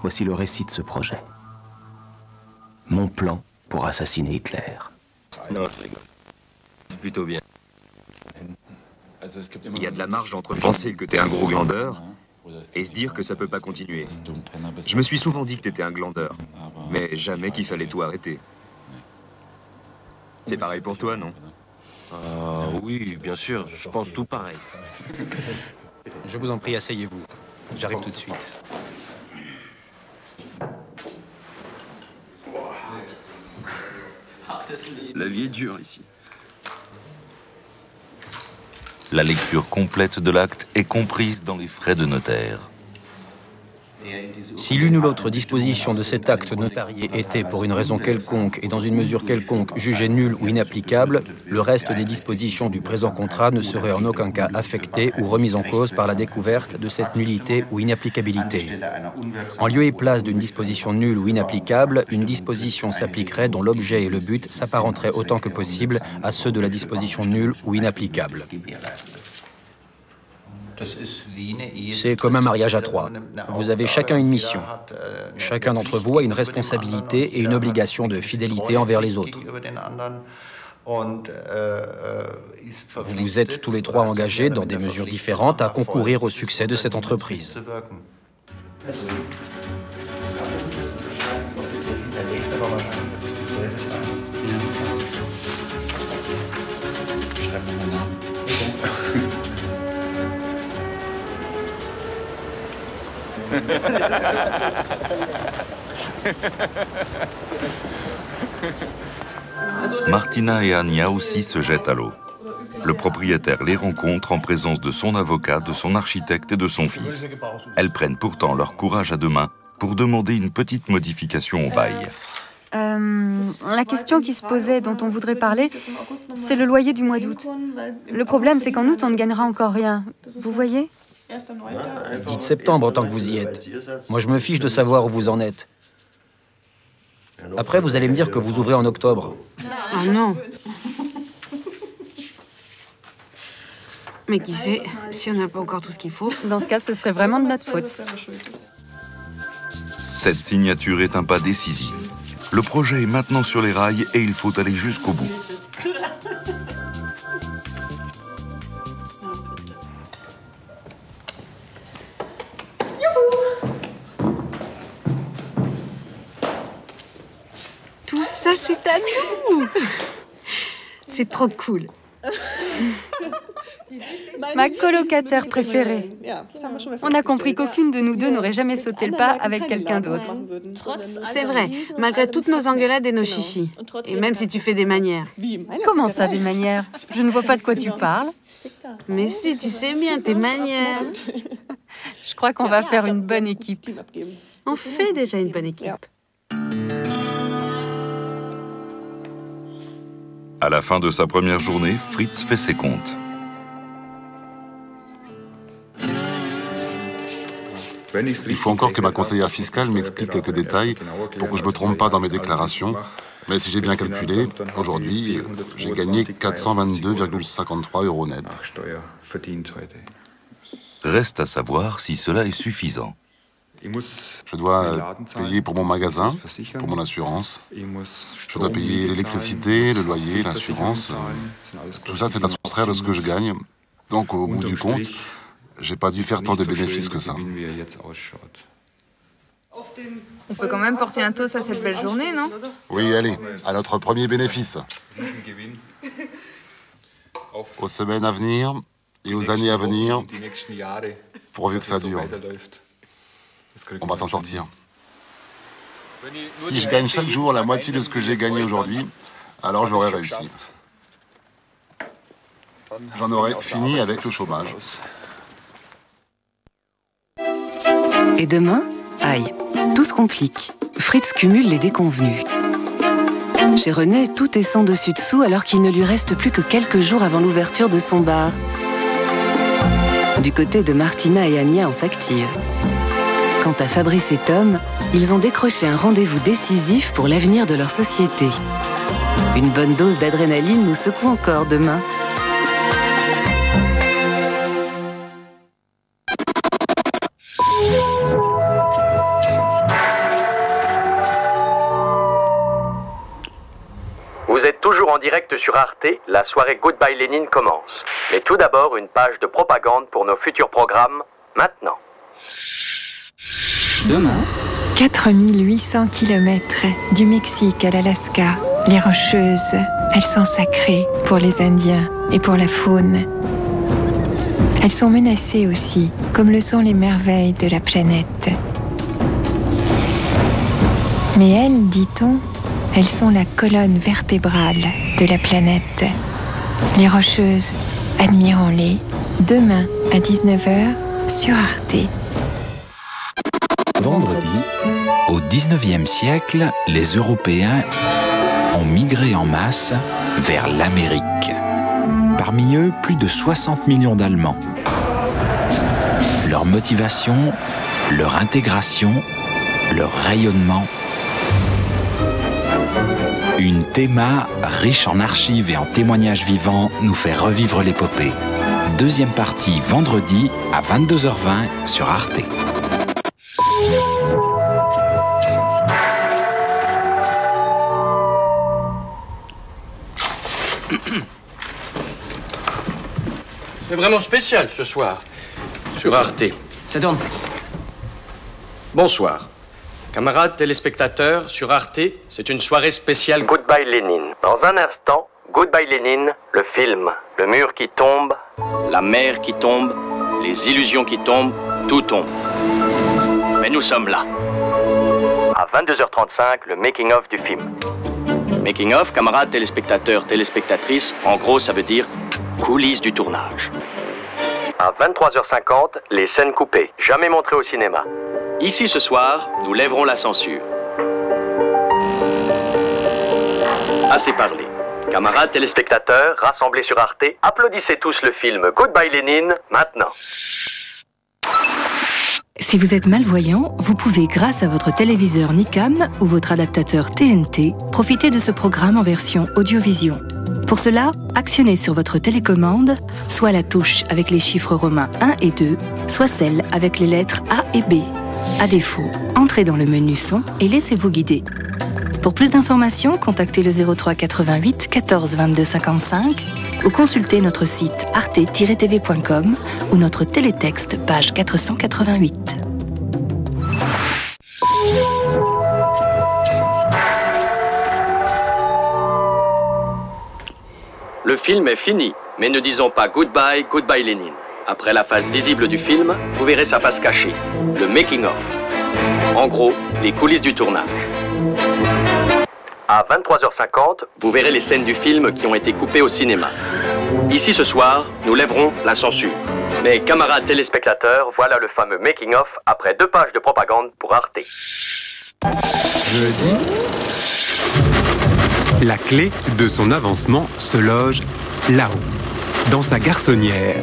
Voici le récit de ce projet. Mon plan pour assassiner Hitler. Non, je rigole. C'est plutôt bien. Il y a de la marge entre penser que t'es un gros glandeur et se dire que ça peut pas continuer. Je me suis souvent dit que t'étais un glandeur, mais jamais qu'il fallait tout arrêter. C'est pareil pour toi, non? Oui, bien sûr, je pense tout pareil. Je vous en prie, asseyez-vous. J'arrive tout de suite. La vie est dure ici. La lecture complète de l'acte est comprise dans les frais de notaire. Si l'une ou l'autre disposition de cet acte notarié était, pour une raison quelconque et dans une mesure quelconque, jugée nulle ou inapplicable, le reste des dispositions du présent contrat ne serait en aucun cas affecté ou remis en cause par la découverte de cette nullité ou inapplicabilité. En lieu et place d'une disposition nulle ou inapplicable, une disposition s'appliquerait dont l'objet et le but s'apparenteraient autant que possible à ceux de la disposition nulle ou inapplicable. C'est comme un mariage à trois. Vous avez chacun une mission. Chacun d'entre vous a une responsabilité et une obligation de fidélité envers les autres. Vous vous êtes tous les trois engagés dans des mesures différentes à concourir au succès de cette entreprise. Martina et Ania aussi se jettent à l'eau. Le propriétaire les rencontre en présence de son avocat, de son architecte et de son fils. Elles prennent pourtant leur courage à deux mains pour demander une petite modification au bail. La question qui se posait, dont on voudrait parler, c'est le loyer du mois d'août. Le problème, c'est qu'en août, on ne gagnera encore rien. Vous voyez ? Dites septembre tant que vous y êtes. Moi, je me fiche de savoir où vous en êtes. Après, vous allez me dire que vous ouvrez en octobre. Ah non. Mais qui sait, si on n'a pas encore tout ce qu'il faut... Dans ce cas, ce serait vraiment de notre faute. Cette signature est un pas décisif. Le projet est maintenant sur les rails et il faut aller jusqu'au bout. Tout ça, c'est à nous. C'est trop cool. Ma colocataire préférée. On a compris qu'aucune de nous deux n'aurait jamais sauté le pas avec quelqu'un d'autre. C'est vrai, malgré toutes nos engueulades et nos chichis. Et même si tu fais des manières. Comment ça, des manières? Je ne vois pas de quoi tu parles. Mais si, tu sais bien tes manières. Je crois qu'on va faire une bonne équipe. On fait déjà une bonne équipe. À la fin de sa première journée, Fritz fait ses comptes. Il faut encore que ma conseillère fiscale m'explique quelques détails pour que je ne me trompe pas dans mes déclarations. Mais si j'ai bien calculé, aujourd'hui, j'ai gagné 422,53 € net. Reste à savoir si cela est suffisant. Je dois payer pour mon magasin, pour mon assurance. Je dois payer l'électricité, le loyer, l'assurance. Tout ça, c'est à soustraire de ce que je gagne. Donc, au bout du compte, j'ai pas dû faire tant de bénéfices que ça. On peut quand même porter un toast à cette belle journée, non? Oui, allez, à notre premier bénéfice. Aux semaines à venir et aux années à venir, pourvu que ça dure. On va s'en sortir. Si je gagne chaque jour la moitié de ce que j'ai gagné aujourd'hui, alors j'aurai réussi. J'en aurai fini avec le chômage. Et demain, aïe, tout se complique. Fritz cumule les déconvenus. Chez René, tout est sans dessus-dessous alors qu'il ne lui reste plus que quelques jours avant l'ouverture de son bar. Du côté de Martina et Ania, on s'active. Quant à Fabrice et Tom, ils ont décroché un rendez-vous décisif pour l'avenir de leur société. Une bonne dose d'adrénaline nous secoue encore demain. toujours en direct sur Arte, la soirée Goodbye Lénine commence. Mais tout d'abord, une page de propagande pour nos futurs programmes, maintenant. Demain, 4800 km du Mexique à l'Alaska. Les Rocheuses, elles sont sacrées pour les Indiens et pour la faune. Elles sont menacées aussi, comme le sont les merveilles de la planète. Mais elles, dit-on, elles sont la colonne vertébrale de la planète. Les Rocheuses, admirons-les, demain à 19h sur Arte. Vendredi, au XIXe siècle, les Européens ont migré en masse vers l'Amérique. Parmi eux, plus de 60 millions d'Allemands. Leur motivation, leur intégration, leur rayonnement. Une théma riche en archives et en témoignages vivants nous fait revivre l'épopée. Deuxième partie vendredi à 22h20 sur Arte. C'est vraiment spécial ce soir, sur Arte. Ça tourne. Bonsoir. Camarades téléspectateurs, sur Arte, c'est une soirée spéciale Goodbye Lénine. Dans un instant, Goodbye Lénine, le film. Le mur qui tombe, la mer qui tombe, les illusions qui tombent, tout tombe. Mais nous sommes là. À 22h35, le making-of du film. Making-of, camarades téléspectateurs, téléspectatrices, en gros ça veut dire coulisses du tournage. À 23h50, les scènes coupées, jamais montrées au cinéma. Ici ce soir, nous lèverons la censure. Assez parlé. Camarades téléspectateurs, rassemblés sur Arte, applaudissez tous le film Goodbye Lénine, maintenant. Si vous êtes malvoyant, vous pouvez, grâce à votre téléviseur Nicam ou votre adaptateur TNT, profiter de ce programme en version audiovision. Pour cela, actionnez sur votre télécommande soit la touche avec les chiffres romains 1 et 2, soit celle avec les lettres A et B. À défaut, entrez dans le menu son et laissez-vous guider. Pour plus d'informations, contactez le 03 88 14 22 55 ou consultez notre site arte-tv.com ou notre télétexte page 488. Le film est fini, mais ne disons pas goodbye, goodbye Lénine. Après la phase visible du film, vous verrez sa face cachée, le making-of. En gros, les coulisses du tournage. À 23h50, vous verrez les scènes du film qui ont été coupées au cinéma. Ici ce soir, nous lèverons la censure. Mais camarades téléspectateurs, voilà le fameux making-of après 2 pages de propagande pour Arte. Jeudi, la clé de son avancement se loge là-haut, dans sa garçonnière.